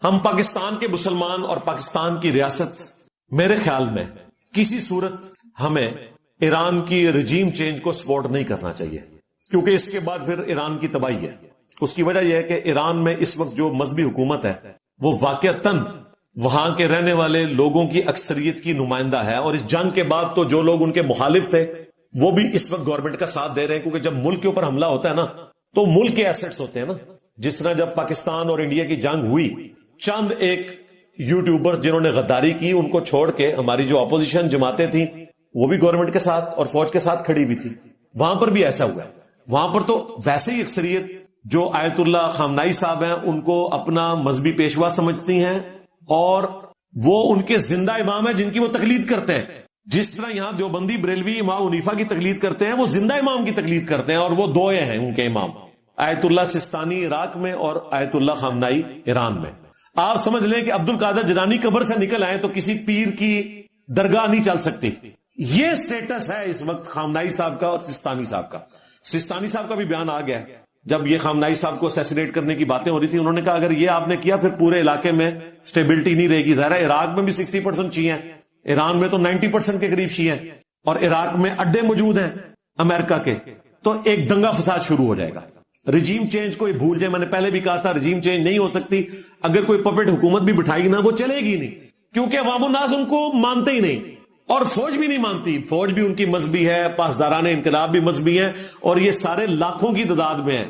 ہم پاکستان کے مسلمان اور پاکستان کی ریاست میرے خیال میں کسی صورت ہمیں ایران کی رجیم چینج کو سپورٹ نہیں کرنا چاہیے، کیونکہ اس کے بعد پھر ایران کی تباہی ہے۔ اس کی وجہ یہ ہے کہ ایران میں اس وقت جو مذہبی حکومت ہے وہ واقعتاً وہاں کے رہنے والے لوگوں کی اکثریت کی نمائندہ ہے، اور اس جنگ کے بعد تو جو لوگ ان کے مخالف تھے وہ بھی اس وقت گورنمنٹ کا ساتھ دے رہے ہیں، کیونکہ جب ملک کے اوپر حملہ ہوتا ہے نا تو ملک کے ایسٹس ہوتے ہیں نا۔ جس طرح جب پاکستان اور انڈیا کی جنگ ہوئی، چند ایک یوٹیوبر جنہوں نے غداری کی ان کو چھوڑ کے ہماری جو اپوزیشن جماعتیں تھیں وہ بھی گورنمنٹ کے ساتھ اور فوج کے ساتھ کھڑی ہوئی تھی۔ وہاں پر بھی ایسا ہوا ہے، وہاں پر تو ویسے ہی اکثریت جو آیت اللہ خامنائی صاحب ہیں ان کو اپنا مذہبی پیشوا سمجھتی ہیں، اور وہ ان کے زندہ امام ہیں جن کی وہ تقلید کرتے ہیں۔ جس طرح یہاں دیوبندی بریلوی امام حنیفہ کی تقلید کرتے ہیں، وہ زندہ امام کی تقلید کرتے ہیں، اور وہ دو ہیں ان کے امام، آیت اللہ سستانی عراق میں اور آیت اللہ خامنائی ایران میں۔ آپ سمجھ لیں کہ عبد القادر جیلانی قبر سے نکل آئے تو کسی پیر کی درگاہ نہیں چل سکتی۔ یہ سٹیٹس ہے اس وقت خامنائی صاحب کا اور سستانی صاحب کا۔ سستانی صاحب کا بھی بیان آ گیا جب یہ خامنائی صاحب کو اسیسینیٹ کرنے کی باتیں ہو رہی تھی، انہوں نے کہا اگر یہ آپ نے کیا پھر پورے علاقے میں سٹیبلٹی نہیں رہے گی۔ ظاہر ہے عراق میں بھی 60% شیعہ ہیں، ایران میں تو 90% کے قریب شیعہ ہیں، اور عراق میں اڈے موجود ہیں امریکہ کے، تو ایک دنگا فساد شروع ہو جائے گا۔ رجیم چینج کو بھول جائے، میں نے پہلے بھی کہا تھا رجیم چینج نہیں ہو سکتی، اگر کوئی پپٹ حکومت بھی بٹھائے گی نا وہ چلے گی نہیں، کیونکہ عوام الناس ان کو مانتے ہی نہیں، اور فوج بھی نہیں مانتی۔ فوج بھی ان کی مذہبی ہے، پاسداران انقلاب بھی مذہبی ہیں، اور یہ سارے لاکھوں کی تعداد میں ہیں،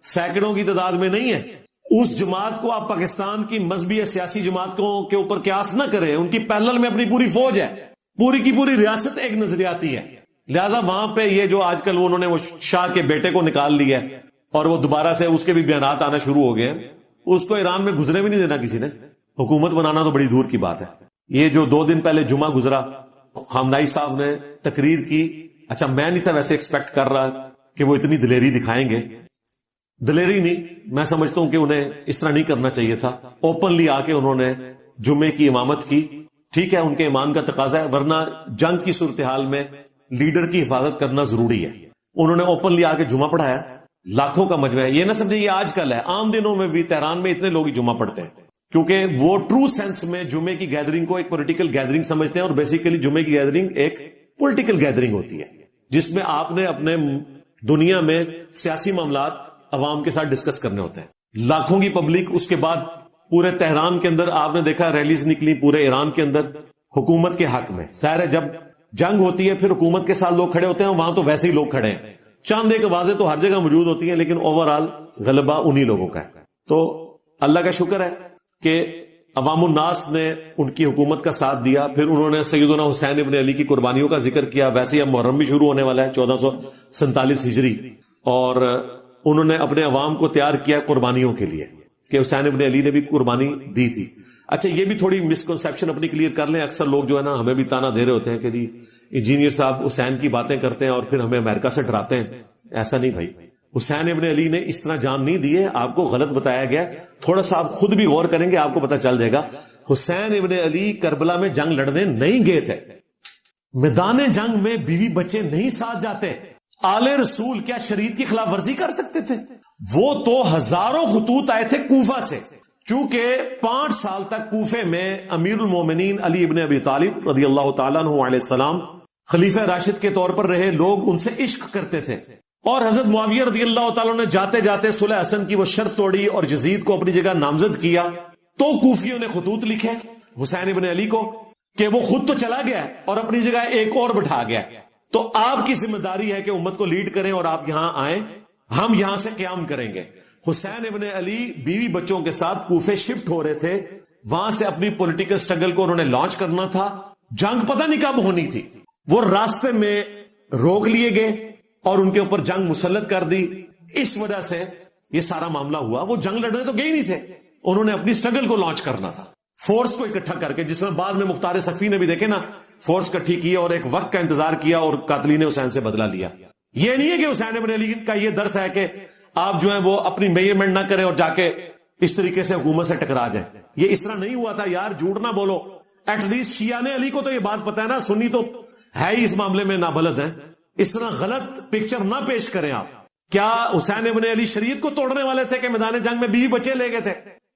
سینکڑوں کی تعداد میں نہیں ہے۔ اس جماعت کو آپ پاکستان کی مذہبی سیاسی جماعتوں کے اوپر قیاس نہ کریں، ان کی پیرلل میں اپنی پوری فوج ہے، پوری کی پوری ریاست ایک نظریاتی ہے۔ لہذا وہاں پہ یہ جو آج کل انہوں نے وہ شاہ کے بیٹے کو نکال لیا ہے اور وہ دوبارہ سے اس کے بھی بیانات آنا شروع ہو گئے ہیں، اس کو ایران میں گزرے بھی نہیں دینا کسی نے، حکومت بنانا تو بڑی دور کی بات ہے۔ یہ جو 2 دن پہلے جمعہ گزرا، خامنائی صاحب نے تقریر کی، اچھا میں نہیں تھا ویسے ایکسپیکٹ کر رہا کہ وہ اتنی دلیری دکھائیں گے، دلیری نہیں، میں سمجھتا ہوں کہ انہیں اس طرح نہیں کرنا چاہیے تھا۔ اوپنلی آ کے انہوں نے جمعے کی امامت کی، ٹھیک ہے ان کے ایمان کا تقاضا ہے، ورنہ جنگ کی صورتحال میں لیڈر کی حفاظت کرنا ضروری ہے۔ انہوں نے اوپنلی آ کے جمعہ پڑھایا، لاکھوں کا مجمع ہے، یہ نہ سمجھے یہ آج کل ہے، عام دنوں میں بھی تہران میں اتنے لوگ ہی جمعہ پڑھتے ہیں، کیونکہ وہ ٹرو سینس میں جمعے کی گیدرنگ کو ایک پولیٹیکل گیدرنگ سمجھتے ہیں، اور بیسیکلی جمعے کی گیدرنگ ایک پولیٹیکل گیدرنگ ہوتی ہے جس میں آپ نے اپنے دنیا میں سیاسی معاملات عوام کے ساتھ ڈسکس کرنے ہوتے ہیں۔ لاکھوں کی پبلک، اس کے بعد پورے تہران کے اندر آپ نے دیکھا ریلیز نکلی پورے ایران کے اندر حکومت کے حق میں۔ ظاہر ہے جب جنگ ہوتی ہے پھر حکومت کے ساتھ لوگ کھڑے ہوتے ہیں، وہاں تو ویسے ہی لوگ کھڑے ہیں، چاند ایک آوازیں تو ہر جگہ موجود ہوتی ہیں، لیکن اوورآل غلبہ انہی لوگوں کا ہے۔ تو اللہ کا شکر ہے کہ عوام الناس نے ان کی حکومت کا ساتھ دیا۔ پھر انہوں نے سیدنا حسین ابن علی کی قربانیوں کا ذکر کیا، ویسے اب محرم بھی شروع ہونے والا ہے 1447 ہجری، اور انہوں نے اپنے عوام کو تیار کیا قربانیوں کے لیے کہ حسین ابن علی نے بھی قربانی دی تھی۔ اچھا یہ بھی تھوڑی مسکنسیپشن اپنی کلیئر کر لیں، اکثر لوگ جو ہے نا ہمیں بھی تانا دے رہے ہوتے ہیں کہ جی انجینئر صاحب حسین کی باتیں کرتے ہیں اور پھر ہمیں امریکہ سے ڈراتے ہیں۔ ایسا نہیں بھائی، حسین ابن علی نے اس طرح جان نہیں دی ہے، آپ کو غلط بتایا گیا، تھوڑا سا آپ خود بھی غور کریں گے آپ کو پتہ چل جائے گا۔ حسین ابن علی کربلا میں جنگ لڑنے نہیں گئے تھے، میدان جنگ میں بیوی بچے نہیں ساتھ جاتے۔ آل رسول کیا شریعت کی خلاف ورزی کر سکتے تھے؟ وہ تو ہزاروں خطوط آئے تھے کوفہ سے، چونکہ 5 سال تک کوفے میں امیر المومنین علی ابن ابی طالب رضی اللہ تعالیٰ عنہ علیہ السلام خلیفہ راشد کے طور پر رہے، لوگ ان سے عشق کرتے تھے، اور حضرت معاویہ رضی اللہ تعالیٰ نے جاتے جاتے صلح حسن کی وہ شرط توڑی اور یزید کو اپنی جگہ نامزد کیا، تو کوفیوں نے خطوط لکھے حسین ابن علی کو کہ وہ خود تو چلا گیا اور اپنی جگہ ایک اور بٹھا گیا، تو آپ کی ذمہ داری ہے کہ امت کو لیڈ کریں اور آپ یہاں آئیں، ہم یہاں سے قیام کریں گے۔ حسین ابن علی بیوی بچوں کے ساتھ کوفے شفٹ ہو رہے تھے، وہاں سے اپنی پولیٹیکل سٹرگل کو انہوں نے لانچ کرنا تھا۔ جنگ پتہ نہیں کب ہونی تھی، وہ راستے میں روک لیے گئے اور ان کے اوپر جنگ مسلط کر دی، اس وجہ سے یہ سارا معاملہ ہوا۔ وہ جنگ لڑنے تو گئے نہیں تھے، انہوں نے اپنی سٹرگل کو لانچ کرنا تھا، فورس کو اکٹھا کر کے، جس میں بعد میں مختار صفی نے بھی دیکھے نا فورس اکٹھی کی اور ایک وقت کا انتظار کیا اور قاتلین حسین سے بدلہ لیا۔ یہ نہیں ہے کہ حسین ابن علی کا یہ درس ہے کہ آپ جو ہیں وہ اپنی میجرمنٹ نہ کریں اور جا کے اس طریقے سے حکومت سے ٹکرا جائیں، یہ اس طرح نہیں ہوا تھا یار، جھوٹ نہ بولو۔ ایٹ لیسٹ شیعہ نے علی کو تو یہ بات پتہ ہے نا، سنی تو ہے ہی اس معاملے میں نابلد ہیں، اس طرح غلط پکچر نہ پیش کریں آپ۔ کیا حسین ابن علی شریعت کو توڑنے والے تھے کہ میدان جنگ میں بیوی بچے لے گئے تھے؟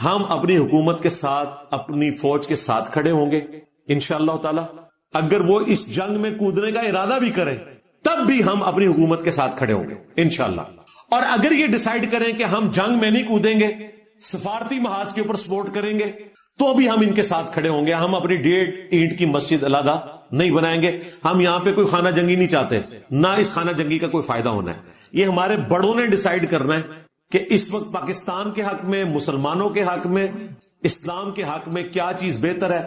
ہم اپنی حکومت کے ساتھ، اپنی فوج کے ساتھ کھڑے ہوں گے انشاءاللہ تعالی. اگر وہ اس جنگ میں کودنے کا ارادہ بھی کریں تب بھی ہم اپنی حکومت کے ساتھ کھڑے ہوں گے انشاءاللہ. اور اگر یہ ڈیسائیڈ کریں کہ ہم جنگ میں نہیں کودیں گے، سفارتی محاذ کے اوپر سپورٹ کریں گے، تو بھی ہم ان کے ساتھ کھڑے ہوں گے. ہم اپنی 1.5 اینٹ کی مسجد علیحدہ نہیں بنائیں گے. ہم یہاں پہ کوئی خانہ جنگی نہیں چاہتے، نہ اس خانہ جنگی کا کوئی فائدہ ہونا ہے. یہ ہمارے بڑوں نے ڈیسائیڈ کرنا ہے کہ اس وقت پاکستان کے حق میں، مسلمانوں کے حق میں، اسلام کے حق میں کیا چیز بہتر ہے.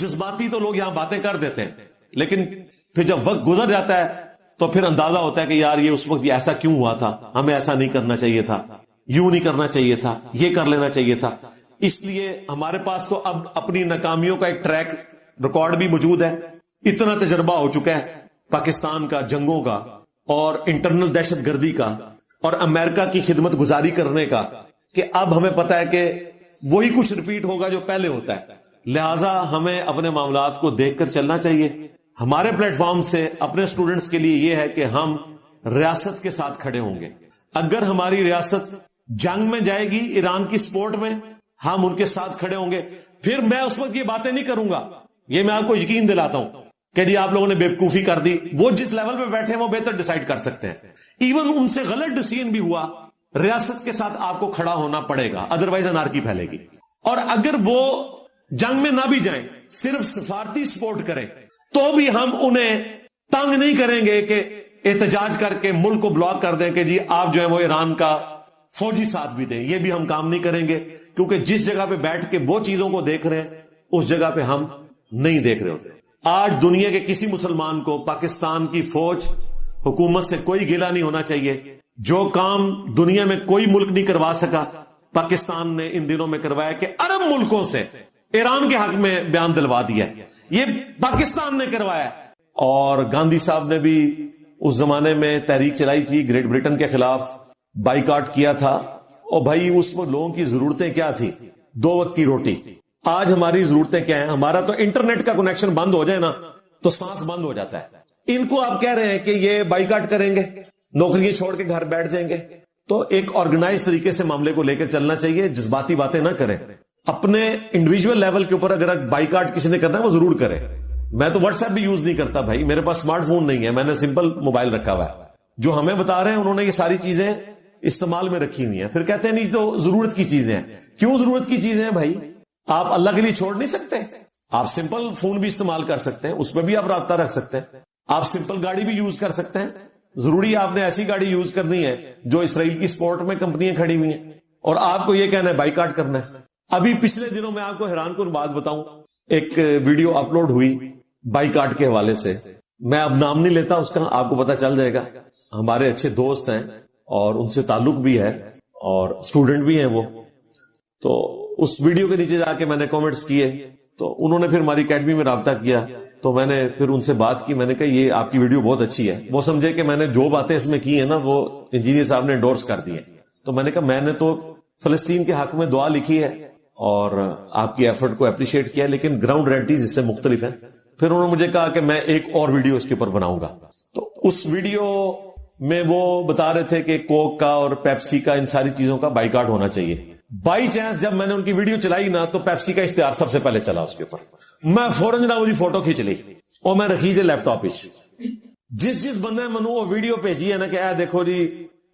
جذباتی تو لوگ یہاں باتیں کر دیتے ہیں، لیکن پھر جب وقت گزر جاتا ہے تو پھر اندازہ ہوتا ہے کہ یار یہ اس وقت یہ ایسا کیوں ہوا تھا، ہمیں ایسا نہیں کرنا چاہیے تھا، یوں نہیں کرنا چاہیے تھا، یہ کر لینا چاہیے تھا. اس لیے ہمارے پاس تو اب اپنی ناکامیوں کا ایک ٹریک ریکارڈ بھی موجود ہے. اتنا تجربہ ہو چکا ہے پاکستان کا جنگوں کا اور انٹرنل دہشت گردی کا اور امریکہ کی خدمت گزاری کرنے کا، کہ اب ہمیں پتا ہے کہ وہی کچھ ریپیٹ ہوگا جو پہلے ہوتا ہے. لہٰذا ہمیں اپنے معاملات کو دیکھ کر چلنا چاہیے. ہمارے پلیٹ فارم سے اپنے سٹوڈنٹس کے لیے یہ ہے کہ ہم ریاست کے ساتھ کھڑے ہوں گے. اگر ہماری ریاست جنگ میں جائے گی ایران کی سپورٹ میں، ہم ان کے ساتھ کھڑے ہوں گے. پھر میں اس وقت یہ باتیں نہیں کروں گا، یہ میں آپ کو یقین دلاتا ہوں کہ جی آپ لوگوں نے بیوقوفی کر دی. وہ جس لیول پہ بیٹھے ہیں وہ بہتر ڈیسائیڈ کر سکتے ہیں. ایون ان سے غلط ڈیسیژن بھی ہوا، ریاست کے ساتھ آپ کو کھڑا ہونا پڑے گا، ادروائز انارکی پھیلے گی. اور اگر وہ جنگ میں نہ بھی جائیں، صرف سفارتی سپورٹ کریں، تو بھی ہم انہیں تنگ نہیں کریں گے کہ احتجاج کر کے ملک کو بلاک کر دیں کہ جی آپ جو ہے وہ ایران کا فوجی ساتھ بھی دیں. یہ بھی ہم کام نہیں کریں گے، کیونکہ جس جگہ پہ بیٹھ کے وہ چیزوں کو دیکھ رہے ہیں اس جگہ پہ ہم نہیں دیکھ رہے ہوتے. آج دنیا کے کسی مسلمان کو پاکستان کی فوج حکومت سے کوئی گلہ نہیں ہونا چاہیے. جو کام دنیا میں کوئی ملک نہیں کروا سکا، پاکستان نے ان دنوں میں کروایا کہ عرب ملکوں سے ایران کے حق میں بیان دلوا دیا. یہ پاکستان نے کروایا. اور گاندھی صاحب نے بھی اس زمانے میں تحریک چلائی تھی، گریٹ برٹن کے خلاف بائیکاٹ کیا تھا. اور بھائی اس میں لوگوں کی ضرورتیں کیا تھی؟ 2 وقت کی روٹی. آج ہماری ضرورتیں کیا ہیں؟ ہمارا تو انٹرنیٹ کا کنیکشن بند ہو جائے نا تو سانس بند ہو جاتا ہے. ان کو آپ کہہ رہے ہیں کہ یہ بائیکاٹ کریں گے، نوکریاں چھوڑ کے گھر بیٹھ جائیں گے. تو ایک آرگنائز طریقے سے معاملے کو لے کر چلنا چاہیے، جذباتی باتیں نہ کریں. اپنے انڈیویجول لیول کے اوپر اگر بائیکاٹ کسی نے کرنا ہے وہ ضرور کرے. میں تو واٹس ایپ بھی یوز نہیں کرتا بھائی، میرے پاس اسمارٹ فون نہیں ہے، میں نے سمپل موبائل رکھا ہوا ہے. جو ہمیں بتا رہے ہیں انہوں نے یہ ساری چیزیں استعمال میں رکھی ہوئی ہیں. پھر کہتے ہیں نہیں تو ضرورت کی چیزیں ہیں. کیوں ضرورت کی چیزیں ہیں بھائی؟ آپ اللہ کے لیے چھوڑ نہیں سکتے؟ آپ سمپل فون بھی استعمال کر سکتے ہیں، اس میں بھی آپ رابطہ رکھ سکتے ہیں. آپ سمپل گاڑی بھی یوز کر سکتے ہیں. ضروری آپ نے ایسی گاڑی یوز کرنی ہے جو اسرائیل کی سپورٹ میں کمپنیاں کھڑی ہوئی ہیں، اور آپ کو یہ کہنا ہے بائیکاٹ کرنا ہے. ابھی پچھلے دنوں میں آپ کو حیران کن بات بتاؤں، ایک ویڈیو اپلوڈ ہوئی بائیکاٹ کے حوالے سے. میں اب نام نہیں لیتا اس کا، آپ کو پتا چل جائے گا. ہمارے اچھے دوست ہیں اور ان سے تعلق بھی ہے اور اسٹوڈنٹ بھی ہیں وہ. تو اس ویڈیو کے نیچے جا کے میں نے کامنٹس کیے، تو انہوں نے پھر ہماری اکیڈمی میں رابطہ کیا. تو میں نے پھر ان سے بات کی، میں نے کہا یہ آپ کی ویڈیو بہت اچھی ہے. وہ سمجھے کہ میں نے جو باتیں اس میں کی ہیں نا وہ انجینئر صاحب نے انڈورس کر دی ہیں. تو میں نے کہا میں نے تو فلسطین کے حق میں دعا لکھی ہے اور آپ کی ایفرٹ کو اپریشیٹ کیا، لیکن گراؤنڈ ریئلٹیز اس سے مختلف ہیں. پھر انہوں نے مجھے کہا کہ میں ایک اور ویڈیو اس کے اوپر بناؤں گا. تو اس ویڈیو میں وہ بتا رہے تھے کہ کوک کا اور پیپسی کا، ان ساری چیزوں کا بائیکاٹ ہونا چاہیے. بائی چانس جب میں نے ان کی ویڈیو چلائی نا تو پیپسی کا اشتہار سب سے پہلے چلا اس کے اوپر. میں فوراً جناب وہ فوٹو کھینچ لی اور میں رکھی لیپ ٹاپ جس بندے نے منو وہ ویڈیو بھیجی ہے نا کہ دیکھو جی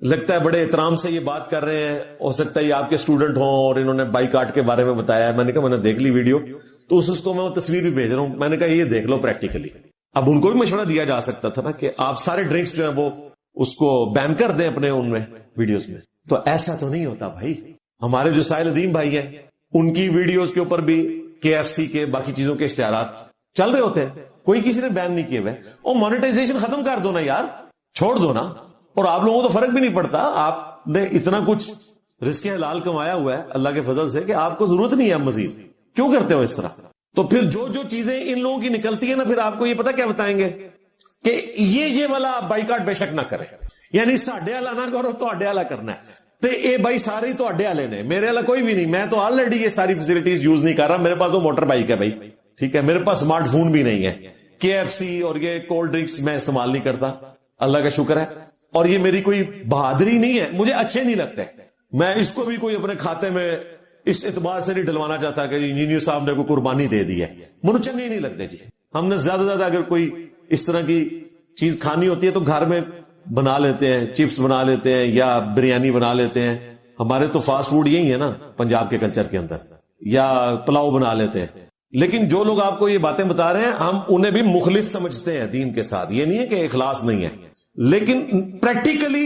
لگتا ہے بڑے احترام سے یہ بات کر رہے ہیں، ہو سکتا ہے یہ آپ کے اسٹوڈنٹ ہوں اور انہوں نے بائیکاٹ کے بارے میں بتایا ہے. میں نے کہا میں نے دیکھ لی ویڈیو، تو اس کو میں وہ تصویر بھی بھیج رہا ہوں. میں نے کہا یہ دیکھ لو پریکٹیکلی. اب ان کو بھی مشورہ دیا جا سکتا تھا نا کہ آپ سارے ڈرنکس جو ہیں وہ اس کو بین کر دیں اپنے ان میں ویڈیوز میں. تو ایسا تو نہیں ہوتا بھائی. ہمارے جو ساحل عظیم بھائی ہیں ان کی ویڈیوز کے اوپر بھی KFC کے باقی چیزوں کے اشتہارات چل رہے ہوتے ہیں، کوئی کسی نے بین نہیں کیے ہوئے. اور مانیٹائزیشن ختم کر دو نا یار، چھوڑ دو نا. اور آپ لوگوں کو تو فرق بھی نہیں پڑتا، آپ نے اتنا کچھ رزق حلال کمایا ہوا ہے اللہ کے فضل سے کہ آپ کو ضرورت نہیں ہے مزید. کیوں کرتے ہو اس طرح؟ تو پھر جو چیزیں ان لوگوں کی نکلتی ہیں نا، پھر آپ کو یہ پتا کیا بتائیں گے کہ یہ والا بائیکاٹ بے شک نہ کرے، یعنی ساڈے والا نہ کرو تو اڈے والا کرنا ہے. تو اے بھائی سارے تو اڈے والے نے، میرے والا کوئی بھی نہیں. میں تو آلریڈی یہ ساری فیسلٹیز یوز نہیں کر رہا. میرے پاس تو موٹر بائک ہے بھائی، ٹھیک ہے. میرے پاس اسمارٹ فون بھی نہیں ہے. KFC اور یہ کولڈ ڈرنکس میں استعمال نہیں کرتا، اللہ کا شکر ہے. اور یہ میری کوئی بہادری نہیں ہے، مجھے اچھے نہیں لگتے. میں اس کو بھی کوئی اپنے کھاتے میں اس اعتبار سے نہیں ڈلوانا چاہتا کہ انجینئر صاحب نے کوئی قربانی دے دی ہے. مجھے چنگے نہیں لگتے جی. ہم نے زیادہ زیادہ اگر کوئی اس طرح کی چیز کھانی ہوتی ہے تو گھر میں بنا لیتے ہیں, چپس بنا لیتے ہیں یا بریانی بنا لیتے ہیں. ہمارے تو فاسٹ فوڈ یہی ہے نا پنجاب کے کلچر کے اندر, یا پلاؤ بنا لیتے ہیں. لیکن جو لوگ آپ کو یہ باتیں بتا رہے ہیں ہم انہیں بھی مخلص سمجھتے ہیں دین کے ساتھ. یہ نہیں ہے کہ اخلاص نہیں ہے, لیکن پریکٹیکلی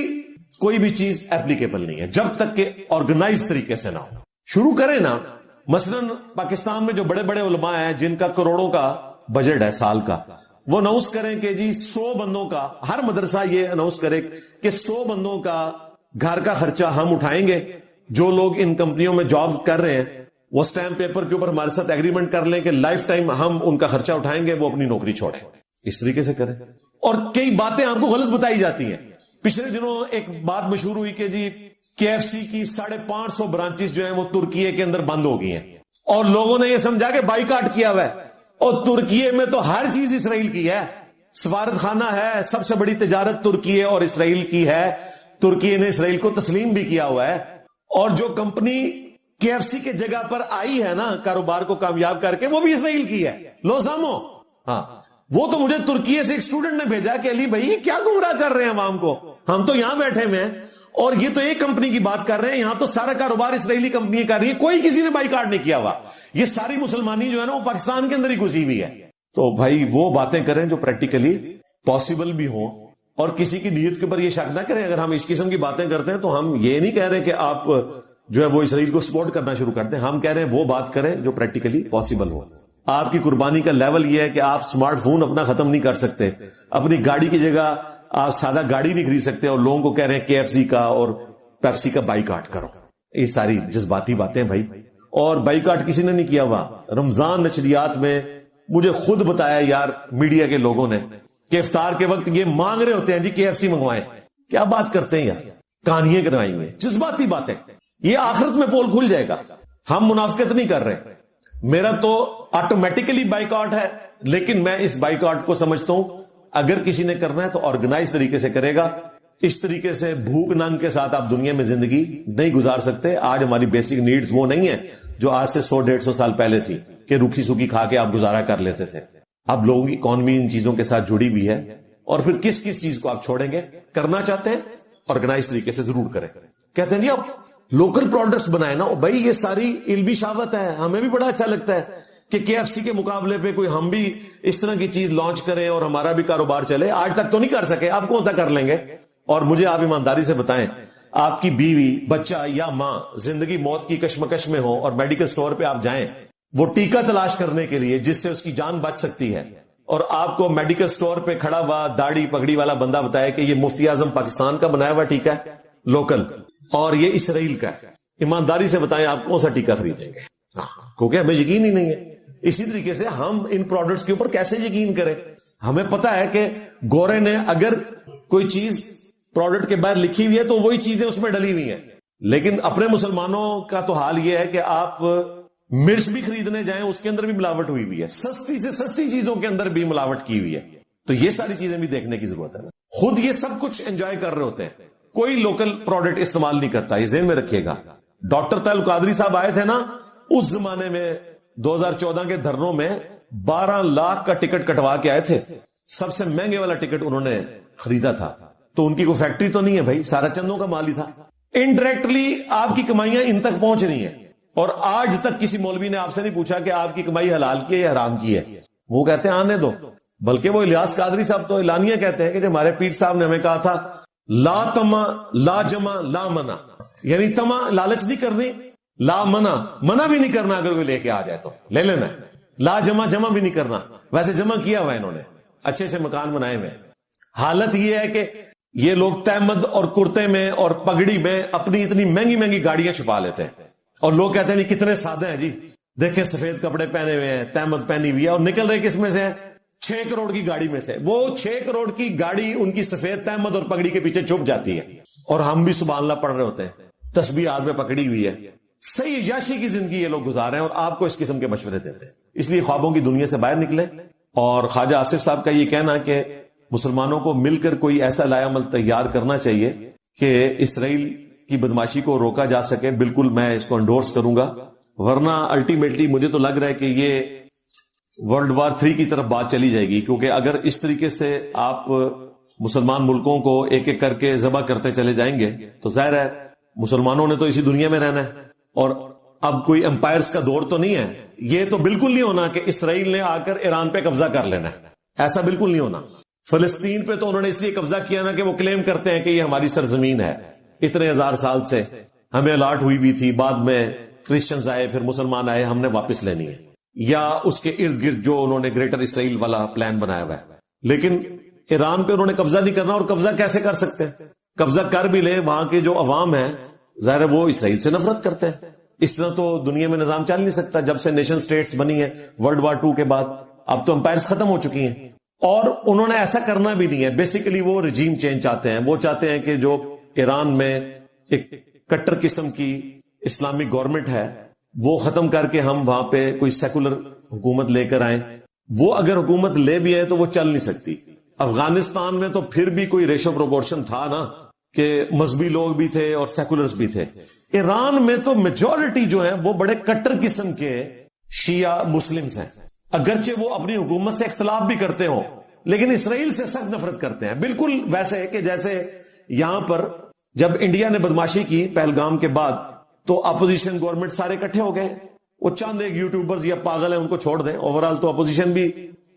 کوئی بھی چیز اپلیکیبل نہیں ہے جب تک کہ آرگنائز طریقے سے نہ ہو. شروع کریں نا. مثلا پاکستان میں جو بڑے بڑے علماء ہیں جن کا کروڑوں کا بجٹ ہے سال کا, وہ اناؤنس کریں کہ جی 100 بندوں کا, ہر مدرسہ یہ اناؤنس کرے کہ 100 بندوں کا گھر کا خرچہ ہم اٹھائیں گے. جو لوگ ان کمپنیوں میں جاب کر رہے ہیں وہ اسٹیمپ پیپر کے اوپر ہمارے ساتھ ایگریمنٹ کر لیں کہ لائف ٹائم ہم ان کا خرچہ اٹھائیں گے, وہ اپنی نوکری چھوڑیں. اس طریقے سے کریں. اور کئی باتیں آپ کو غلط بتائی جاتی ہیں. پچھلے دنوں ایک بات مشہور ہوئی کہ جی KFC کی 550 برانچز جو ہیں وہ ترکیے کے اندر بند ہو گئی ہیں, اور لوگوں نے یہ سمجھا کہ بائیکاٹ کیا ہوا ہے. اور ترکیے میں تو ہر چیز اسرائیل کی ہے, سفارت خانہ ہے, سب سے بڑی تجارت ترکیے اور اسرائیل کی ہے. ترکیے نے اسرائیل کو تسلیم بھی کیا ہوا ہے. اور جو کمپنی KFC کے جگہ پر آئی ہے نا کاروبار کو کامیاب کر کے, وہ بھی اسرائیل کی ہے. لو سامو. ہاں, وہ تو مجھے ترکیے سے ایک اسٹوڈنٹ نے بھیجا کہ علی بھائی یہ کیا گمراہ کر رہے ہیں عوام کو, ہم تو یہاں بیٹھے ہوئے ہیں اور یہ تو ایک کمپنی کی بات کر رہے ہیں, یہاں تو سارا کاروبار اسرائیلی کمپنیاں کر رہی ہیں, کوئی کسی نے بائیکاٹ نہیں کیا ہوا. یہ ساری مسلمانی جو ہے نا وہ پاکستان کے اندر ہی گھسی ہوئی ہے. تو بھائی وہ باتیں کریں جو پریکٹیکلی پاسبل بھی ہوں, اور کسی کی نیت کے اوپر یہ شک نہ کریں. اگر ہم اس قسم کی باتیں کرتے ہیں تو ہم یہ نہیں کہہ رہے کہ آپ جو ہے وہ اسرائیل کو سپورٹ کرنا شروع کر دیں. ہم کہہ رہے ہیں وہ بات کریں جو پریکٹیکلی پاسبل ہو. آپ کی قربانی کا لیول یہ ہے کہ آپ سمارٹ فون اپنا ختم نہیں کر سکتے, اپنی گاڑی کی جگہ آپ سادہ گاڑی نہیں خرید سکتے, اور لوگوں کو کہہ رہے ہیں KFC کا اور پیپسی کا بائیکاٹ کرو. یہ ساری جذباتی باتیں بھائی. اور بائیکاٹ کسی نے نہیں کیا ہوا. رمضان نشریات میں مجھے خود بتایا یار میڈیا کے لوگوں نے کہ افطار کے وقت یہ مانگ رہے ہوتے ہیں جی KFC منگوائیں. کیا بات کرتے ہیں یار, کہانیاں کروائی ہوئے, جذباتی باتیں. یہ آخرت میں پول کھل جائے گا. ہم منافقت نہیں کر رہے. میرا تو آٹومیٹیکلی بائیکاٹ ہے, لیکن میں اس بائیکاٹ کو سمجھتا ہوں اگر کسی نے کرنا ہے تو آرگنائز طریقے سے کرے گا. اس طریقے سے بھوک ننگ کے ساتھ آپ دنیا میں زندگی نہیں گزار سکتے. آج ہماری بیسک نیڈز وہ نہیں ہے جو آج سے 100-150 سال پہلے تھی کہ روکھی سوکھی کھا کے آپ گزارا کر لیتے تھے. اب لوگوں کی اکانومی ان چیزوں کے ساتھ جڑی ہوئی ہے, اور پھر کس کس چیز کو آپ چھوڑیں گے. کرنا چاہتے ہیں آرگنائز طریقے سے ضرور کریں. کہتے ہیں جی آپ لوکل پروڈکٹس بنائے نا. بھائی یہ ساری علمی شاوت ہے, ہمیں بھی بڑا اچھا لگتا ہے کہ KFC کے مقابلے پہ کوئی ہم بھی اس طرح کی چیز لانچ کریں اور ہمارا بھی کاروبار چلے. آج تک تو نہیں کر سکے, آپ کون سا کر لیں گے. اور مجھے آپ ایمانداری سے بتائیں, آپ کی بیوی, بچہ یا ماں زندگی موت کی کشمکش میں ہو اور میڈیکل سٹور پہ آپ جائیں وہ ٹیکہ تلاش کرنے کے لیے جس سے اس کی جان بچ سکتی ہے, اور آپ کو میڈیکل سٹور پہ کھڑا ہوا داڑھی پگڑی والا بندہ بتایا کہ یہ مفتی اعظم پاکستان کا بنایا ہوا ٹیکہ ہے لوکل, اور یہ اسرائیل کا ہے. ایمانداری سے بتائیں آپ کون سا ٹیکہ خریدیں گے, کیونکہ ہمیں یقین ہی نہیں ہے. اسی طریقے سے ہم ان پروڈکٹس کے اوپر کیسے یقین کریں. ہمیں پتا ہے کہ گورے نے اگر کوئی چیز پروڈکٹ کے باہر لکھی ہوئی ہے تو وہی چیزیں اس میں ڈلی ہوئی ہیں, لیکن اپنے مسلمانوں کا تو حال یہ ہے کہ آپ مرچ بھی خریدنے جائیں اس کے اندر بھی ملاوٹ ہوئی ہوئی ہے, سستی سے سستی چیزوں کے اندر بھی ملاوٹ کی ہوئی ہے. تو یہ ساری چیزیں بھی دیکھنے کی ضرورت ہے. خود یہ سب کچھ انجوائے کر رہے ہوتے ہیں, کوئی لوکل پروڈکٹ استعمال نہیں کرتا. یہ ذہن میں رکھیے گا. ڈاکٹر طاہر القادری صاحب آئے تھے نا اس زمانے میں 2014 کے دھرنوں میں 12 لاکھ کا ٹکٹ کٹوا کے آئے تھے. سب سے مہنگے والا ٹکٹ انہوں نے خریدا تھا. تو ان کی کوئی فیکٹری تو نہیں ہے بھائی, سارا چندوں کا مال ہی تھا. انڈائریکٹلی آپ کی کمائیاں ان تک پہنچ رہی ہیں, اور آج تک کسی مولوی نے آپ سے نہیں پوچھا کہ آپ کی کمائی حلال کی ہے یا حرام کی ہے. وہ کہتے ہیں آنے دو. بلکہ وہ الیاس قادری صاحب تو اعلانیہ کہتے ہیں کہ ہمارے پیر صاحب نے ہمیں کہا تھا لا تما لا جمع لا منع, یعنی تما لالچ نہیں کرنی, لا منع بھی نہیں کرنا. اگر کوئی لے کے آ جائے تو لے لینا, لا جمع بھی نہیں کرنا. ویسے جمع کیا ہوا انہوں نے, اچھے اچھے مکان بنائے ہوئے. حالت یہ ہے کہ یہ لوگ تحمد اور کرتے میں اور پگڑی میں اپنی اتنی مہنگی مہنگی گاڑیاں چھپا لیتے ہیں, اور لوگ کہتے ہیں کتنے سادے ہیں جی, دیکھیں سفید کپڑے پہنے ہوئے ہیں, تحمد پہنی ہوئی ہے, اور نکل رہے کس میں سے 6 کروڑ کی گاڑی میں سے. وہ 6 کروڑ کی گاڑی ان کی سفید تحمد اور پگڑی کے پیچھے چھپ جاتی ہے, اور ہم بھی سبحان اللہ پڑھ رہے ہوتے ہیں, تسبیح ہاتھ میں پکڑی ہوئی ہے. صحیح عیاشی کی زندگی یہ لوگ گزار رہے ہیں, اور آپ کو اس قسم کے مشورے دیتے ہیں. اس لیے خوابوں کی دنیا سے باہر نکلے. اور خواجہ آصف صاحب کا یہ کہنا کہ مسلمانوں کو مل کر کوئی ایسا لائے عمل تیار کرنا چاہیے کہ اسرائیل کی بدماشی کو روکا جا سکے، بالکل میں اس کو انڈورس کروں گا، ورنہ الٹیمیٹلی مجھے تو لگ رہا ہے کہ یہ ورلڈ وار 3 کی طرف بات چلی جائے گی، کیونکہ اگر اس طریقے سے آپ مسلمان ملکوں کو ایک ایک کر کے ذبح کرتے چلے جائیں گے تو ظاہر ہے مسلمانوں نے تو اسی دنیا میں رہنا ہے، اور اب کوئی امپائرز کا دور تو نہیں ہے۔ یہ تو بالکل نہیں ہونا کہ اسرائیل نے آ کر ایران پہ قبضہ کر لینا ہے، ایسا بالکل نہیں ہونا۔ فلسطین پہ تو انہوں نے اس لیے قبضہ کیا نا کہ وہ کلیم کرتے ہیں کہ یہ ہماری سرزمین ہے، اتنے ہزار سال سے ہمیں الاٹ ہوئی بھی تھی، بعد میں کرسچنز آئے، پھر مسلمان آئے، ہم نے واپس لینی ہے، یا اس کے ارد گرد جو انہوں نے گریٹر اسرائیل والا پلان بنایا ہوا ہے۔ لیکن ایران پہ انہوں نے قبضہ نہیں کرنا، اور قبضہ کیسے کر سکتے ہیں؟ قبضہ کر بھی لیں، وہاں کے جو عوام ہیں ظاہر ہے وہ اسرائیل سے نفرت کرتے ہیں۔ اس طرح تو دنیا میں نظام چل نہیں سکتا، جب سے نیشن سٹیٹس بنی ہے ورلڈ وار 2 کے بعد، اب تو امپائرز ختم ہو چکی ہیں، اور انہوں نے ایسا کرنا بھی نہیں ہے۔ بیسیکلی وہ رجیم چینج چاہتے ہیں، وہ چاہتے ہیں کہ جو ایران میں ایک کٹر قسم کی اسلامک گورنمنٹ ہے وہ ختم کر کے ہم وہاں پہ کوئی سیکولر حکومت لے کر آئیں۔ وہ اگر حکومت لے بھی ہے تو وہ چل نہیں سکتی۔ افغانستان میں تو پھر بھی کوئی ریشو پروپورشن تھا نا، کہ مذہبی لوگ بھی تھے اور سیکولرز بھی تھے۔ ایران میں تو میجورٹی جو ہے وہ بڑے کٹر قسم کے شیعہ مسلمز ہیں، اگرچہ وہ اپنی حکومت سے اختلاف بھی کرتے ہوں، لیکن اسرائیل سے سخت نفرت کرتے ہیں۔ بالکل ویسے کہ جیسے یہاں پر جب انڈیا نے بدماشی کی پہلگام کے بعد تو اپوزیشن گورنمنٹ سارے اکٹھے ہو گئے، وہ چند ایک یوٹیوبرز یا پاگل ہیں ان کو چھوڑ دیں، اوورال تو اپوزیشن بھی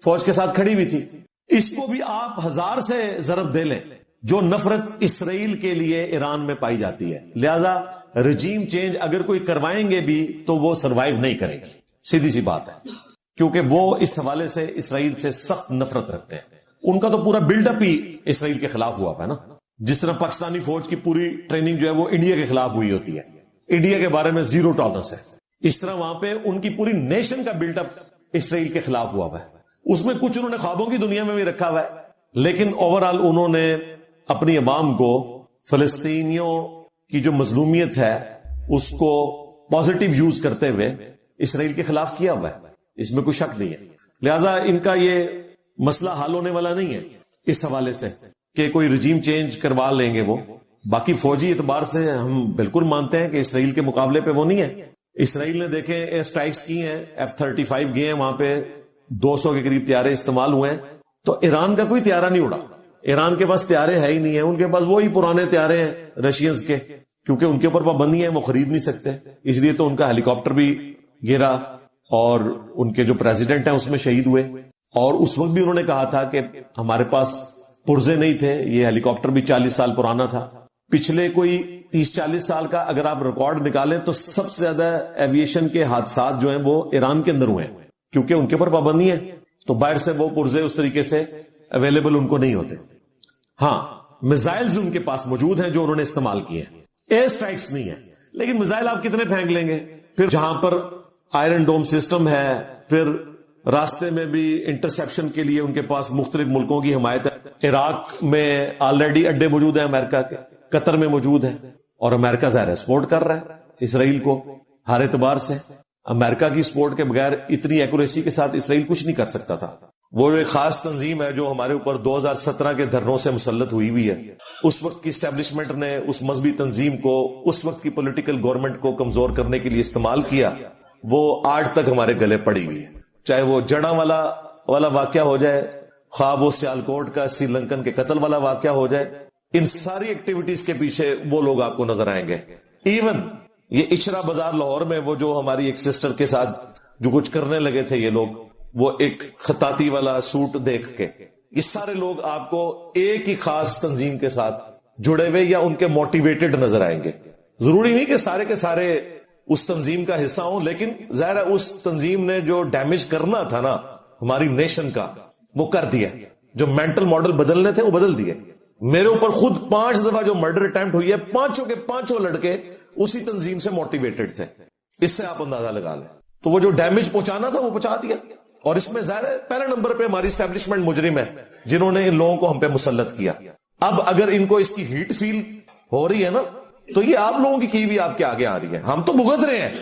فوج کے ساتھ کھڑی ہوئی تھی۔ اس کو بھی آپ 1000 سے ضرب دے لیں جو نفرت اسرائیل کے لیے ایران میں پائی جاتی ہے۔ لہذا رجیم چینج اگر کوئی کروائیں گے بھی تو وہ سروائیو نہیں کرے گی، سیدھی سی بات ہے، کیونکہ وہ اس حوالے سے اسرائیل سے سخت نفرت رکھتے ہیں۔ ان کا تو پورا بلڈ اپ ہی اسرائیل کے خلاف ہوا ہے نا، جس طرح پاکستانی فوج کی پوری ٹریننگ جو ہے وہ انڈیا کے خلاف ہوئی ہوتی ہے، انڈیا کے بارے میں زیرو ٹالرنس ہے، اس طرح وہاں پہ ان کی پوری نیشن کا بلڈ اپ اسرائیل کے خلاف ہوا ہے۔ اس میں کچھ انہوں نے خوابوں کی دنیا میں بھی رکھا ہوا ہے، لیکن اوورال انہوں نے اپنی عوام کو فلسطینیوں کی جو مظلومیت ہے اس کو پازیٹیو یوز کرتے ہوئے اسرائیل کے خلاف کیا ہوا ہے، اس میں کوئی شک نہیں ہے۔ لہذا ان کا یہ مسئلہ حل ہونے والا نہیں ہے اس حوالے سے کہ کوئی رجیم چینج کروا لیں گے وہ۔ باقی فوجی اعتبار سے ہم بالکل مانتے ہیں کہ اسرائیل کے مقابلے پہ وہ نہیں ہے۔ اسرائیل نے دیکھیں ایئر سٹرائکس کی ہیں، F-35 گئے ہیں، وہاں پہ 200 کے قریب طیارے استعمال ہوئے ہیں، تو ایران کا کوئی طیارہ نہیں اڑا۔ ایران کے پاس طیارے ہے ہی نہیں ہیں، ان کے پاس وہی پرانے طیارے ہیں رشینز کے، کیونکہ ان کے اوپر پابندی ہے، وہ خرید نہیں سکتے، اس لیے تو ان کا ہیلی کاپٹر بھی گرا اور ان کے جو پریزیڈنٹ ہیں اس میں شہید ہوئے۔ اور اس وقت بھی انہوں نے کہا تھا کہ ہمارے پاس پرزے نہیں تھے، یہ ہیلی کاپٹر بھی 40 سال پرانا تھا۔ پچھلے کوئی 30-40 سال کا اگر آپ ریکارڈ نکالیں تو سب سے زیادہ ایویشن کے حادثات جو ہیں وہ ایران کے اندر ہوئے ہیں، کیونکہ ان کے اوپر پابندی ہے، تو باہر سے وہ پرزے اس طریقے سے اویلیبل ان کو نہیں ہوتے۔ ہاں میزائلز ان کے پاس موجود ہیں جو انہوں نے استعمال کیے ہیں، ایئر سٹرائکس نہیں ہے، لیکن میزائل آپ کتنے پھینک لیں گے؟ پھر جہاں پر آئرن ڈوم سسٹم ہے، پھر راستے میں بھی انٹرسیپشن کے لیے ان کے پاس مختلف ملکوں کی حمایت ہے۔ عراق میں آلریڈی اڈے موجود ہیں امریکہ کے، قطر میں موجود ہے، اور امریکہ ظاہر سپورٹ کر رہا ہے اسرائیل کو ہر اعتبار سے۔ امریکہ کی سپورٹ کے بغیر اتنی ایکوریسی کے ساتھ اسرائیل کچھ نہیں کر سکتا تھا۔ وہ ایک خاص تنظیم ہے جو ہمارے اوپر 2017 کے دھرنوں سے مسلط ہوئی ہے، اس وقت کی اسٹیبلشمنٹ نے اس مذہبی تنظیم کو، اس وقت کی پولیٹیکل گورنمنٹ کو کمزور کرنے کے لیے استعمال کیا، وہ آج تک ہمارے گلے پڑی ہوئی ہے۔ چاہے وہ جڑاں والا واقعہ ہو جائے، خواہ وہ سیالکوٹ کا سری لنکن کے قتل والا واقعہ ہو جائے، ان ساری ایکٹیویٹیز کے پیچھے وہ لوگ آپ کو نظر آئیں گے۔ ایون یہ اچرا بازار لاہور میں وہ جو ہماری ایک سسٹر کے ساتھ جو کچھ کرنے لگے تھے یہ لوگ، وہ ایک خطاطی والا سوٹ دیکھ کے، یہ سارے لوگ آپ کو ایک ہی خاص تنظیم کے ساتھ جڑے ہوئے یا ان کے موٹیویٹڈ نظر آئیں گے۔ ضروری نہیں کہ سارے کے سارے اس تنظیم کا حصہ ہوں، لیکن ظاہر ہے اس تنظیم نے جو ڈیمیج کرنا تھا نا ہماری نیشن کا وہ کر دیا، جو مینٹل ماڈل بدلنے تھے وہ بدل دیے۔ میرے اوپر خود 5 دفعہ جو مرڈر اٹیمپٹ ہوئی ہے، 5 کے 5 لڑکے اسی تنظیم سے موٹیویٹڈ تھے، اس سے آپ اندازہ لگا لیں۔ تو وہ جو ڈیمیج پہنچانا تھا وہ پہنچا دیا، اور اس میں ظاہر ہے پہلے نمبر پہ ہماری اسٹیبلشمنٹ مجرم ہے جنہوں نے ان لوگوں کو ہم پہ مسلط کیا۔ اب اگر ان کو اس کی ہیٹ فیل ہو رہی ہے نا تو یہ آپ لوگوں کی بھی آپ کے آگے آ رہی ہے۔ ہم تو بھگت رہے ہیں،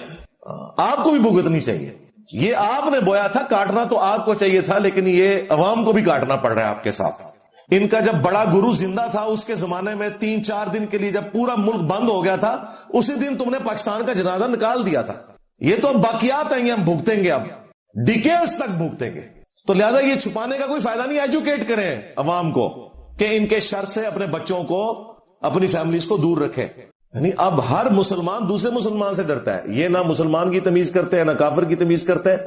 آپ کو بھی بھگتنی چاہیے۔ یہ آپ نے بویا تھا، کاٹنا تو آپ کو چاہیے تھا، لیکن یہ عوام کو بھی کاٹنا پڑ رہا ہے آپ کے ساتھ۔ ان کا جب بڑا گرو زندہ تھا اس کے زمانے میں 3-4 دن کے لیے جب پورا ملک بند ہو گیا تھا اسی دن تم نے پاکستان کا جنازہ نکال دیا تھا. یہ تو اب باقیات ہیں, ہم بھگتیں گے, اب ڈیکیڈز تک بھگتیں گے. تو لہذا یہ چھپانے کا کوئی فائدہ نہیں. ایجوکیٹ کریں عوام کو کہ ان کے شر سے اپنے بچوں کو, اپنی فیملیز کو دور رکھیں. یعنی اب ہر مسلمان دوسرے مسلمان سے ڈرتا ہے. یہ نہ مسلمان کی تمیز کرتے ہیں نہ کافر کی تمیز کرتے ہیں.